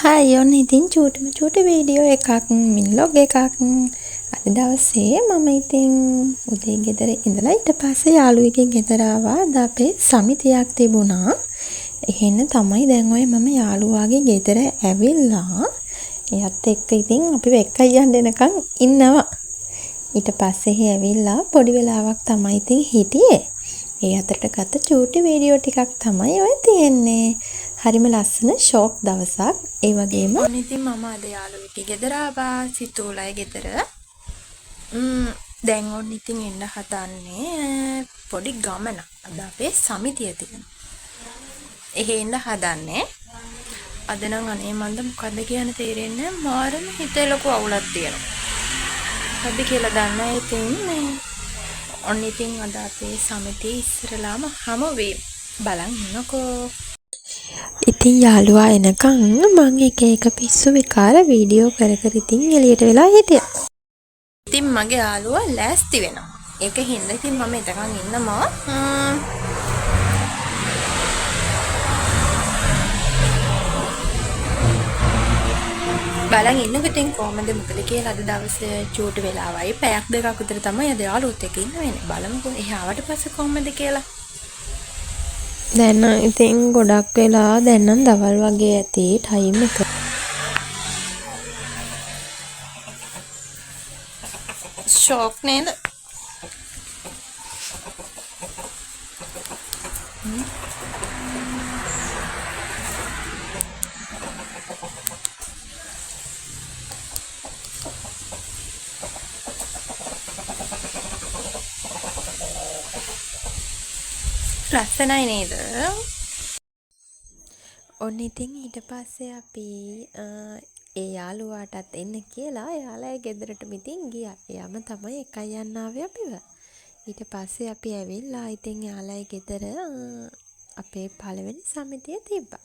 Hi ඔන්න ඉතින් චූටි වීඩියෝ එකක් මින්ලොග් එකක් අද දවසේ මම ඉතින් උදේ ගෙදර ඉඳලා ඊට පස්සේ යාළුවෙක්ගේ ගෙදර ආවා. අද අපේ සමිතියක් තිබුණා. එහෙන්න තමයි දැන් ඔය මම යාළුවාගේ ගෙදර ඇවිල්ලා එයත් එක්ක ඉතින් අපි වෙක්කයි යන්න එනකන් ඉන්නවා. ඊට පස්සේ ඇවිල්ලා පොඩි වෙලාවක් තමයි ඉතින් හිටියේ. ඒ අතරට ගත්ත චූටි වීඩියෝ ටිකක් තමයි ඔය තියෙන්නේ. හරිම ලස්සන ෂෝක් දවසක්. ඒ වගේම ඉතින් මම අද යාළුවෙක්ගේ ගෙදර ආවා. සිතූලයි ගෙදර. දැන් ඔන්න ඉතින් එන්න හදන්නේ පොඩි ගමනක්. අද අපේ සමිතිය තියෙන. එහෙ එන්න හදන්නේ. අද නම් අනේ මන්ද මොකද්ද කියන්න තේරෙන්නේ නැහැ. මාරම හිතේ ලොකු අවුලක් තියෙනවා. මොකද්ද කියලා දන්නේ ඉතින් ඔන්න ඉතින් අද අපේ සමිතිය ඉස්සරලාම හමු වෙයි. බලන් ඉන්නකෝ. ඉතින් යාළුවා එනකන් මම එක පිස්සු විකාර වීඩියෝ කර ඉතින් එළියට වෙලා හිටියා. ඉතින් මගේ යාළුවා ලෑස්ති වෙනවා. ඒක හින්දා ඉතින් මම එතකන් ඉන්නවා. බලන් ඉන්නකොට ඉතින් කොහමද මොකද කියලා අද දවසේ චූටි වෙලාවයි පැයක් දෙකක් විතර තමයි අද යාළුවොත් එක්ක ඉන්න වෙන්නේ. බලමුකෝ එහා ආවට පස්සේ කොහමද කියලා. දැන් ඉතින් ගොඩක් වෙලා දැන් නම් දවල් වගේ ඇති ටයිම් එක. ෂොක් නේද? ලස්සනයි නේද? ඔන්න ඉතින් ඊට පස්සේ අපි ඒ යාළුවාටත් එන්න කියලා එයාලගේ ගෙදරටම ඉතින් ගියා. එයාම තමයි එකයි යන්න ආවේ අපිව. ඊට පස්සේ අපි ඇවිල්ලා ඉතින් එයාලගේ ගෙදර අපේ පළවෙනි සමිතිය තිබ්බා.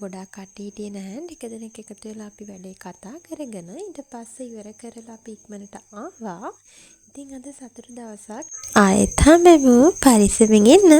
ගොඩාක් කට්ටිය හිටියේ නැහැ. ටික දෙනෙක් එකතු වෙලා අපි වැඩේ කතා කරගෙන ඊට පස්සේ ඉවර කරලා අපි ඉක්මනට ආවා. ඉතින් අද සතුටු දවසක්. ආයෙත් හැමෝම පරිස්සමින් ඉන්න.